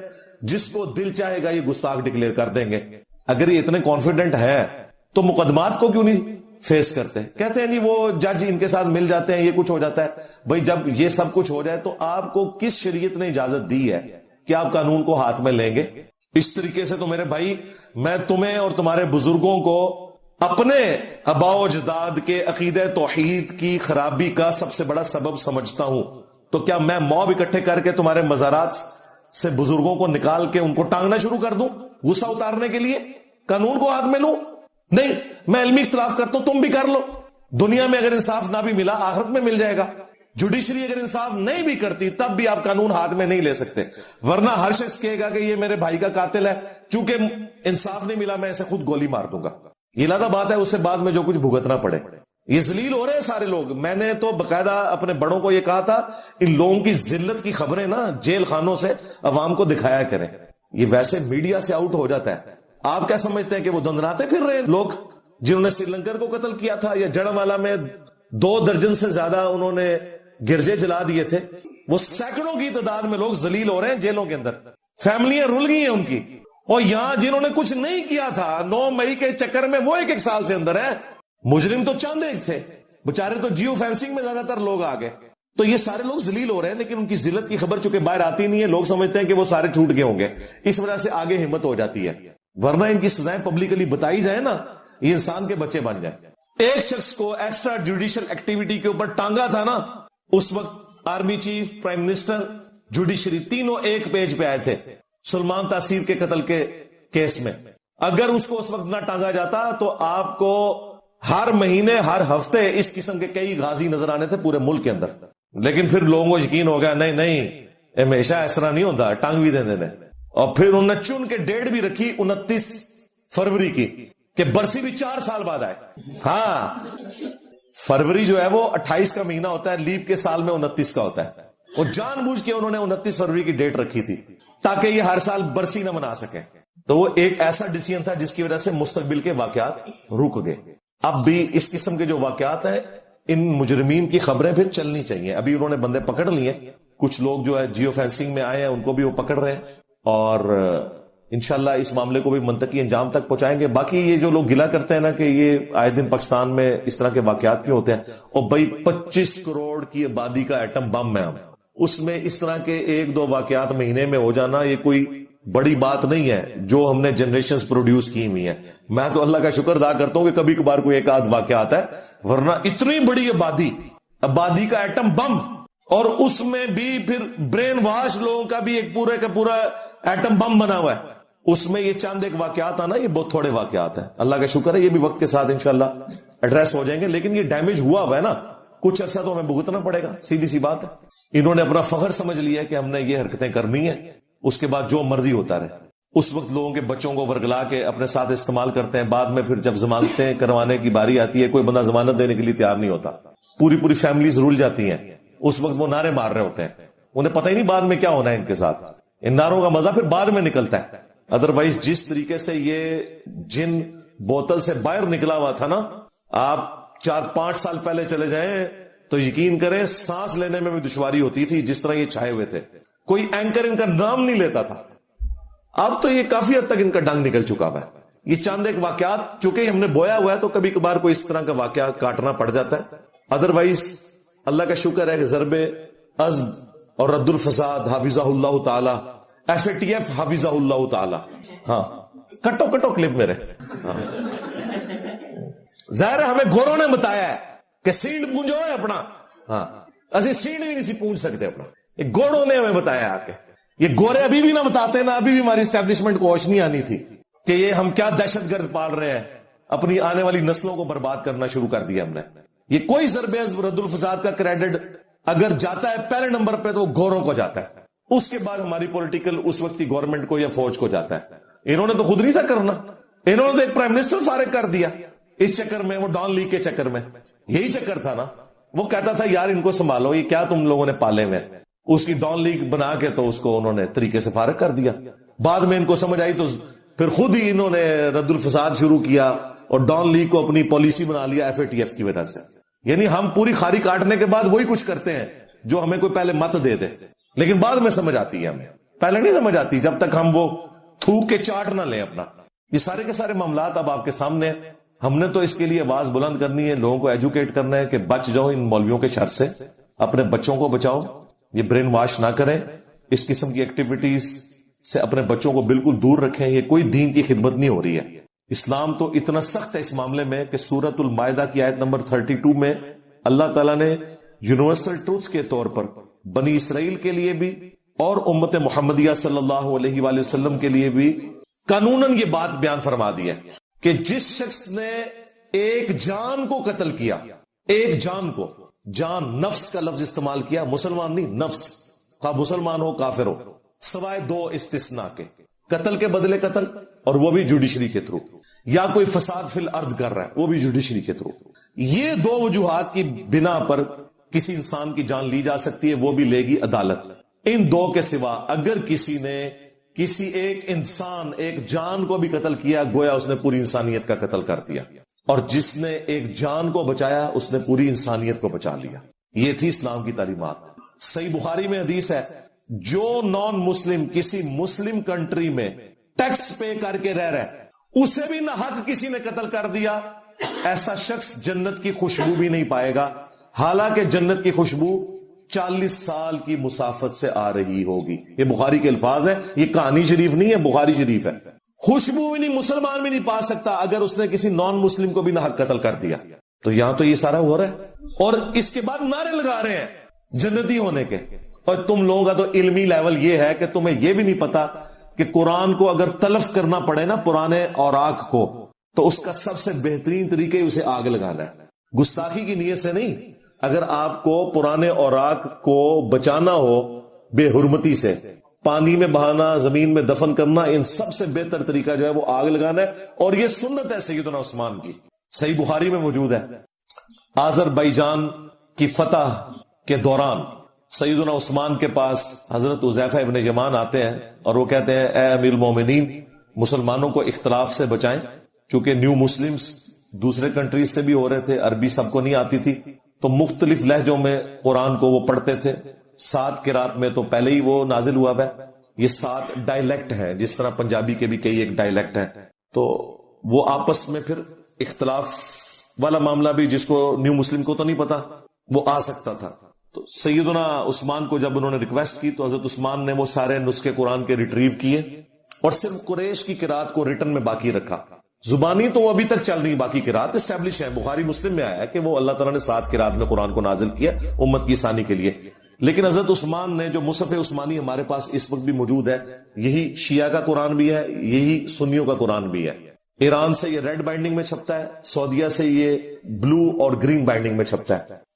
جس کو دل چاہے گا یہ گستاخ ڈکلیئر کر دیں گے. اگر یہ اتنے کانفیڈنٹ ہے تو مقدمات کو کیوں نہیں فیس کرتے؟ کہتے ہیں نہیں وہ جج ان کے ساتھ مل جاتے ہیں, یہ کچھ ہو جاتا ہے. بھائی جب یہ سب کچھ ہو جائے تو آپ کو کس شریعت نے اجازت دی ہے کہ آپ قانون کو ہاتھ میں لیں گے؟ اس طریقے سے تو میرے بھائی میں تمہیں اور تمہارے بزرگوں کو اپنے آباء و اجداد کے عقیدہ توحید کی خرابی کا سب سے بڑا سبب سمجھتا ہوں. تو کیا میں موب اکٹھے کر کے تمہارے مزارات سے بزرگوں کو نکال کے ان کو ٹانگنا شروع کر دوں غصہ اتارنے کے لیے, قانون کو ہاتھ میں لوں؟ نہیں, میں علمی اختلاف کرتا ہوں, تم بھی کر لو. دنیا میں اگر انصاف نہ بھی ملا آخرت میں مل جائے گا. جوڈیشری اگر انصاف نہیں بھی کرتی تب بھی آپ قانون ہاتھ میں نہیں لے سکتے, ورنہ ہر شخص کہے گا کہ یہ میرے بھائی کا قاتل ہے, چونکہ انصاف نہیں ملا میں اسے خود گولی مار دوں گا. یہ علیحدہ بات ہے, اس سے بعد میں جو کچھ بھگتنا پڑے. یہ ذلیل ہو رہے ہیں سارے لوگ. میں نے تو باقاعدہ اپنے بڑوں کو یہ کہا تھا ان لوگوں کی ذلت کی خبریں نا جیل خانوں سے عوام کو دکھایا کریں. یہ ویسے میڈیا سے آؤٹ ہو جاتا ہے. آپ کیا سمجھتے ہیں کہ وہ دندناتے پھر رہے لوگ جنہوں نے سری لنکر کو قتل کیا تھا, یا جڑوالا میں 2 درجن سے زیادہ انہوں نے گرجے جلا دیے تھے؟ وہ سینکڑوں کی تعداد میں لوگ ذلیل ہو رہے ہیں جیلوں کے اندر. فیملیاں رل گئی ہیں ان کی. اور یہاں جنہوں نے کچھ نہیں کیا تھا 9 مئی کے چکر میں وہ 1 سال سے اندر ہے. مجرم تو چند ایک تھے بےچارے, تو جیو فینسنگ میں زیادہ تر لوگ آ گئے. تو یہ سارے لوگ ذلیل ہو رہے ہیں, لیکن ان کی ذلت کی خبر چونکہ باہر آتی نہیں ہے, لوگ سمجھتے ہیں کہ وہ سارے چھوٹ گئے ہوں گے, اس وجہ سے آگے ہمت ہو جاتی ہے. ورنہ ان کی سزائیں پبلکلی بتائی جائے نا, یہ انسان کے بچے بن جائیں. ایک شخص کو ایکسٹرا جوڈیشل ایکٹیویٹی کے اوپر ٹانگا تھا نا, اس وقت army chief, prime minister, judiciary تینوں ایک پیج پہ آئے تھے سلمان تاثیر کے قتل کے کیس میں. اگر اس کو اس وقت نہ ٹانگا جاتا تو آپ کو ہر مہینے ہر ہفتے اس قسم کے کئی غازی نظر آنے تھے پورے ملک کے اندر. لیکن پھر لوگوں کو یقین ہو گیا نہیں ہمیشہ اس طرح نہیں ہوتا, ٹانگ بھی دے دینے. اور پھر انہوں نے چن کے ڈیٹ بھی رکھی 29 فروری کی کہ برسی بھی 4 سال بعد آئے. ہاں, فروری جو ہے وہ 28 کا مہینہ ہوتا ہے, لیپ کے سال میں 29 کا ہوتا ہے. وہ جان بوجھ کے انہوں نے 29 فروری کی ڈیٹ رکھی تھی تاکہ یہ ہر سال برسی نہ منا سکے. تو وہ ایک ایسا ڈیسیژن تھا جس کی وجہ سے مستقبل کے واقعات رک گئے. اب بھی اس قسم کے جو واقعات ہیں ان مجرمین کی خبریں پھر چلنی چاہیے. ابھی انہوں نے بندے پکڑ لیے, کچھ لوگ جو ہے جیو فینسنگ میں آئے ہیں ان کو بھی وہ پکڑ رہے ہیں, اور انشاءاللہ اس معاملے کو بھی منطقی انجام تک پہنچائیں گے. باقی یہ جو لوگ گلا کرتے ہیں نا کہ یہ آئے دن پاکستان میں اس طرح کے واقعات کیوں ہوتے ہیں, اور بھائی 25 کروڑ کی آبادی کا ایٹم بم ہے, اس میں اس طرح کے 1-2 واقعات مہینے میں ہو جانا یہ کوئی بڑی بات نہیں ہے جو ہم نے جنریشنز پروڈیوس کی ہوئی ہیں. میں تو اللہ کا شکر ادا کرتا ہوں کہ کبھی کبھار کوئی 1-8 واقعہ آتا ہے, ورنہ اتنی بڑی آبادی کا ایٹم بم, اور اس میں بھی پھر برین واش لوگوں کا بھی ایک پورے کا پورا ایٹم بم بنا ہوا ہے. اس میں یہ چند ایک واقعات آنا یہ بہت تھوڑے واقعات ہیں. اللہ کا شکر ہے یہ بھی وقت کے ساتھ انشاءاللہ ایڈریس ہو جائیں گے, لیکن یہ ڈیمیج ہوا ہے نا, کچھ عرصہ تو ہمیں بھگتنا پڑے گا, سیدھی سی بات ہے. انہوں نے اپنا فخر سمجھ لیا کہ ہم نے یہ حرکتیں کرنی ہیں, اس کے بعد جو مرضی ہوتا رہے. اس وقت لوگوں کے بچوں کو ورگلا کے اپنے ساتھ استعمال کرتے ہیں, بعد میں پھر جب ضمانتیں کروانے کی باری آتی ہے کوئی بندہ ضمانت دینے کے لیے تیار نہیں ہوتا, پوری فیملیز رول جاتی ہیں. اس وقت وہ نعرے مار رہے ہوتے ہیں, انہیں پتہ ہی نہیں بعد میں کیا ہونا ہے ان کے ساتھ. ان نعروں کا مزہ پھر بعد میں نکلتا ہے. ادروائز جس طریقے سے یہ جن بوتل سے باہر نکلا ہوا تھا نا, آپ 4-5 سال پہلے چلے جائیں تو یقین کریں سانس لینے میں بھی دشواری ہوتی تھی جس طرح یہ چھائے ہوئے تھے. کوئی اینکر ان کا نام نہیں لیتا تھا. اب تو یہ کافی حد تک ان کا ڈنگ نکل چکا ہے. یہ چند ایک واقعات چونکہ ہم نے بویا ہوا ہے تو کبھی کبھار کوئی اس طرح کا واقعہ کاٹنا پڑ جاتا ہے. ادروائز اللہ کا شکر ہے کہ ضرب عزم اور رد الفساد حافظہ اللہ تعالی, FATF حافظہ اللہ تعالی. ہاں کٹو کلپ میرے. ظاہر ہے ہمیں گوروں نے بتایا ہے کہ سینڈ پونجو ہے اپنا. ہاں اسی سینڈ بھی نہیں پونج سکتے اپنا, یہ گوروں نے ہمیں بتایا آ کے. یہ گورے ابھی بھی نہ بتاتے نا, ابھی بھی ہماری اسٹیبلشمنٹ کو ہوش نہیں آنی تھی کہ یہ ہم کیا دہشت گرد پال رہے ہیں, اپنی آنے والی نسلوں کو برباد کرنا شروع کر دیا ہم نے. یہ کوئی ضرب عزم رد الفساد کا کریڈٹ اگر جاتا ہے پہلے نمبر پہ تو وہ گوروں کو جاتا ہے, اس کے بعد ہماری پولیٹیکل اس وقت کی گورنمنٹ کو یا فوج کو جاتا ہے. انہوں نے تو خود نہیں تھا کرنا, انہوں نے ایک پرائم منسٹر فارغ کر دیا اس چکر میں, وہ ڈان لیگ کے چکر میں. یہی چکر تھا نا, وہ کہتا تھا یار ان کو سنبھالو, یہ کیا تم لوگوں نے پالے ہوئے. اس کی ڈان لیگ بنا کے تو اس کو انہوں نے طریقے سے فارغ کر دیا. بعد میں ان کو سمجھ آئی تو پھر خود ہی انہوں نے رد الفساد شروع کیا اور ڈان لیگ کو اپنی پالیسی بنا لیا FATF کی وجہ سے. یعنی ہم پوری کھاری کاٹنے کے بعد وہی کچھ کرتے ہیں جو ہمیں کوئی پہلے مت دے دے, لیکن بعد میں سمجھ آتی ہے, ہمیں پہلے نہیں سمجھ آتی جب تک ہم وہ تھوک کے چاٹ نہ لیں اپنا. یہ سارے کے سارے معاملات اب آپ کے سامنے. ہم نے تو اس کے لیے آواز بلند کرنی ہے, لوگوں کو ایجوکیٹ کرنا ہے کہ بچ جاؤ ان مولویوں کے شر سے, اپنے بچوں کو بچاؤ, یہ برین واش نہ کریں, اس قسم کی ایکٹیویٹیز سے اپنے بچوں کو بالکل دور رکھیں. یہ کوئی دین کی خدمت نہیں ہو رہی ہے. اسلام تو اتنا سخت ہے اس معاملے میں کہ سورۃ المائدہ کی آیت نمبر 32 میں اللہ تعالیٰ نے یونیورسل ٹروتھ کے طور پر بنی اسرائیل کے لیے بھی اور امت محمدیہ صلی اللہ علیہ وآلہ وسلم کے لیے بھی قانوناً یہ بات بیان فرما دی ہے کہ جس شخص نے ایک جان کو قتل کیا, ایک جان کو, جان نفس کا لفظ استعمال کیا, مسلمان نہیں, نفس, خواہ مسلمان ہو کافر ہو, سوائے دو استثناء کے, قتل کے بدلے قتل اور وہ بھی جوڈیشری کے تھرو, یا کوئی فساد فی الارض کر رہا ہے وہ بھی جوڈیشری کے تھرو. یہ دو وجوہات کی بنا پر کسی انسان کی جان لی جا سکتی ہے, وہ بھی لے گی عدالت. ان دو کے سوا اگر کسی نے کسی ایک انسان, ایک جان کو بھی قتل کیا, گویا اس نے پوری انسانیت کا قتل کر دیا, اور جس نے ایک جان کو بچایا اس نے پوری انسانیت کو بچا لیا. یہ تھی اسلام کی تعلیمات. صحیح بخاری میں حدیث ہے, جو نان مسلم کسی مسلم کنٹری میں ٹیکس پے کر کے رہ رہا ہے, اسے بھی نہ حق کسی نے قتل کر دیا, ایسا شخص جنت کی خوشبو بھی نہیں پائے گا, حالانکہ جنت کی خوشبو 40 سال کی مسافت سے آ رہی ہوگی. یہ بخاری کے الفاظ ہے, یہ کہانی شریف نہیں ہے, بخاری شریف ہے. خوشبو بھی نہیں, مسلمان بھی نہیں پا سکتا اگر اس نے کسی نان مسلم کو بھی نہ حق قتل کر دیا. تو یہاں تو یہ سارا ہو رہا ہے, اور اس کے بعد نعرے لگا رہے ہیں جنتی ہونے کے. اور تم لوگوں کا تو علمی لیول یہ ہے کہ تمہیں یہ بھی نہیں پتا کہ قرآن کو اگر تلف کرنا پڑے نا پرانے اوراق کو, تو اس کا سب سے بہترین طریقے اسے آگ لگانا ہے, گستاخی کی نیت سے نہیں. اگر آپ کو پرانے اوراق کو بچانا ہو بے حرمتی سے, پانی میں بہانا, زمین میں دفن کرنا, ان سب سے بہتر طریقہ جو ہے وہ آگ لگانا ہے. اور یہ سنت ہے سیدنا عثمان کی, صحیح بخاری میں موجود ہے. آذربائیجان کی فتح کے دوران سیدنا عثمان کے پاس حضرت حذیفہ ابن یمان آتے ہیں اور وہ کہتے ہیں اے امیر المومنین, مسلمانوں کو اختلاف سے بچائیں. چونکہ نیو مسلمز دوسرے کنٹریز سے بھی ہو رہے تھے, عربی سب کو نہیں آتی تھی, تو مختلف لہجوں میں قرآن کو وہ پڑھتے تھے. 7 قرات میں تو پہلے ہی وہ نازل ہوا ہے. یہ 7 ڈائلیکٹ ہیں, جس طرح پنجابی کے بھی کئی ایک ڈائلیکٹ ہیں. تو وہ آپس میں پھر اختلاف والا معاملہ بھی, جس کو نیو مسلم کو تو نہیں پتا, وہ آ سکتا تھا. تو سیدنا عثمان کو جب انہوں نے ریکویسٹ کی تو حضرت عثمان نے وہ سارے نسخے قرآن کے ریٹریو کیے اور صرف قریش کی قرات کو ریٹن میں باقی رکھا. زبانی تو وہ ابھی تک چل رہی, باقی قرات اسٹیبلش ہے. بخاری مسلم میں آیا ہے کہ وہ اللہ تعالیٰ نے 7 قرات میں قرآن کو نازل کیا امت کی آسانی کے لیے. لیکن حضرت عثمان نے جو مصحف عثمانی ہمارے پاس اس وقت بھی موجود ہے, یہی شیعہ کا قرآن بھی ہے, یہی سنیوں کا قرآن بھی ہے. ایران سے یہ ریڈ بائنڈنگ میں چھپتا ہے, سعودیہ سے یہ بلو اور گرین بائنڈنگ میں چھپتا ہے.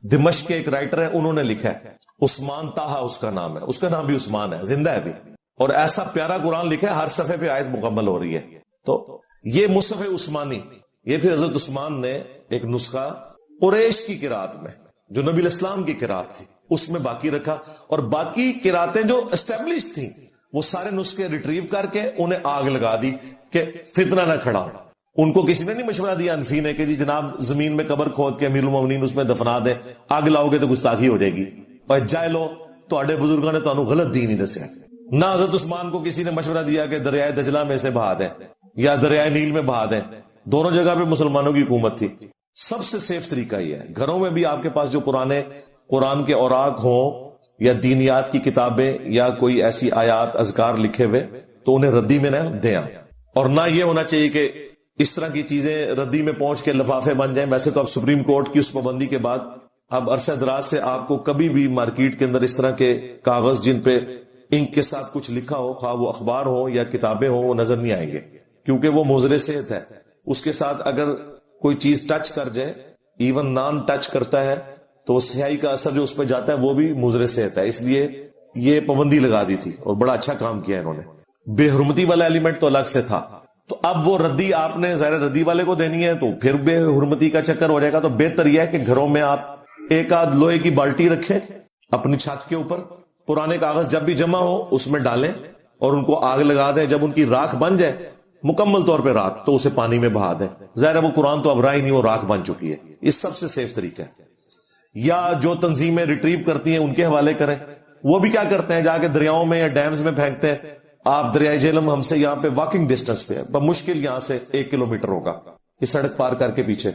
دمشق کے ایک رائٹر ہیں, انہوں نے لکھا ہے, عثمان طاہا اس کا نام ہے, اس کا نام بھی عثمان ہے, زندہ ہے بھی, اور ایسا پیارا قرآن لکھا ہے, ہر صفحے پہ آیت مکمل ہو رہی ہے. تو یہ مصحف عثمانی, یہ پھر حضرت عثمان نے ایک نسخہ قریش کی قرات میں جو نبی الاسلام کی قرات تھی اس میں باقی رکھا, اور باقی قراتیں جو اسٹیبلش تھیں وہ سارے نسخے ریٹریو کر کے انہیں آگ لگا دی کہ فتنہ نہ کھڑا. ان کو کسی نے نہیں مشورہ دیا انفی نے کہ جی جناب زمین میں قبر کھود کے امیر المومنین اس میں دفنا دیں, آگ لاؤ گے تو گستاخی ہو جائے گی. اور جاہلو, تواڈے بزرگوں نے تانوں غلط دین ہی دسیا. نہ حضرت عثمان کو کسی نے مشورہ دیا کہ دریائے دجلہ میں سے بہا دیں یا دریائے نیل میں بہا دیں, دونوں جگہ پہ مسلمانوں کی حکومت تھی. سب سے سیف طریقہ یہ ہے, گھروں میں بھی آپ کے پاس جو پرانے قرآن کے اوراق ہوں یا دینیات کی کتابیں یا کوئی ایسی آیات اذکار لکھے ہوئے, تو انہیں ردی میں نہ دیں. اور نہ یہ ہونا چاہیے کہ اس طرح کی چیزیں ردی میں پہنچ کے لفافے بن جائیں. ویسے تو اب سپریم کورٹ کی اس پابندی کے بعد اب عرصہ دراز سے آپ کو کبھی بھی مارکیٹ کے اندر اس طرح کے کاغذ جن پہ انک کے ساتھ کچھ لکھا ہو, خواہ وہ اخبار ہو یا کتابیں ہوں, وہ نظر نہیں آئیں گے, کیونکہ وہ مضر صحت ہے. اس کے ساتھ اگر کوئی چیز ٹچ کر جائے, ایون نان ٹچ کرتا ہے, تو سیاہی کا اثر جو اس پہ جاتا ہے وہ بھی مضر صحت ہے. اس لیے یہ پابندی لگا دی تھی اور بڑا اچھا کام کیا انہوں نے. بے حرمتی والا ایلیمنٹ تو الگ سے تھا. تو اب وہ ردی آپ نے ظاہر ردی والے کو دینی ہے تو پھر بے حرمتی کا چکر ہو جائے گا. تو بہتر یہ ہے کہ گھروں میں آپ ایک آدھ لوہے کی بالٹی رکھیں اپنی چھت کے اوپر, پرانے کاغذ جب بھی جمع ہو اس میں ڈالیں اور ان کو آگ لگا دیں. جب ان کی راکھ بن جائے مکمل طور پہ راکھ, تو اسے پانی میں بہا دیں. ظاہر ہے وہ قرآن تو اب رہا ہی نہیں, وہ راکھ بن چکی ہے. یہ سب سے سیف طریقہ ہے. یا جو تنظیمیں ریٹریو کرتی ہیں ان کے حوالے کریں. وہ بھی کیا کرتے ہیں, جا کے دریاؤں میں یا ڈیمز میں پھینکتے ہیں. آپ دریائے جہلم ہم سے یہاں پہ واکنگ ڈسٹینس پہ ہے, بمشکل یہاں سے 1 کلومیٹر ہوگا, یہ سڑک پار کر کے پیچھے.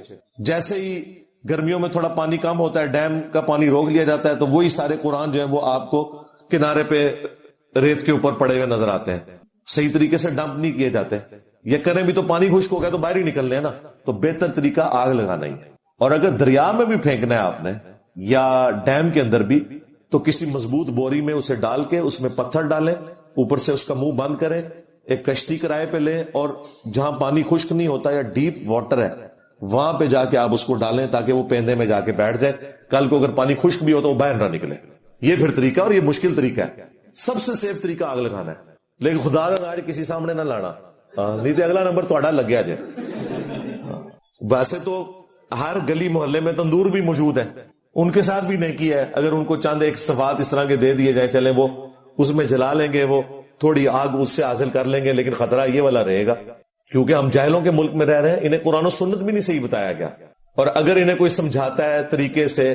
جیسے ہی گرمیوں میں تھوڑا پانی کم ہوتا ہے, ڈیم کا پانی روک لیا جاتا ہے, تو وہی سارے قرآن جو ہیں وہ آپ کو کنارے پہ ریت کے اوپر پڑے ہوئے نظر آتے ہیں. صحیح طریقے سے ڈمپ نہیں کیے جاتے. یہ کریں بھی تو پانی خشک ہو گیا تو باہر ہی نکلنے ہیں نا. تو بہتر طریقہ آگ لگانا ہی ہے. اور اگر دریا میں بھی پھینکنا ہے آپ نے یا ڈیم کے اندر بھی, تو کسی مضبوط بوری میں اسے ڈال کے اس میں پتھر ڈالیں, اوپر سے اس کا منہ بند کریں, ایک کشتی کرائے پہ لیں, اور جہاں پانی خشک نہیں ہوتا یا ڈیپ واٹر ہے وہاں پہ جا کے آپ اس کو ڈالیں تاکہ وہ پیندے میں جا کے بیٹھ جائے. کل کو اگر پانی خشک بھی ہو تو وہ باہر نہ نکلے. یہ پھر طریقہ, اور یہ مشکل طریقہ ہے. سب سے سیف طریقہ آگ لگانا ہے. لیکن خدا نہ کسی سامنے نہ لانا, نہیں تو اگلا نمبر تھوڑا لگ گیا جائے. ویسے تو ہر گلی محلے میں تندور بھی موجود ہے, ان کے ساتھ بھی نیکی ہے. اگر ان کو چند ایک صفات اس طرح کے دے دیے جائیں, چلیں وہ اس میں جلا لیں گے, وہ تھوڑی آگ اس سے حاصل کر لیں گے. لیکن خطرہ یہ والا رہے گا کیونکہ ہم جاہلوں کے ملک میں رہ رہے ہیں, انہیں قرآن و سنت بھی نہیں صحیح بتایا گیا. اور اگر انہیں کوئی سمجھاتا ہے طریقے سے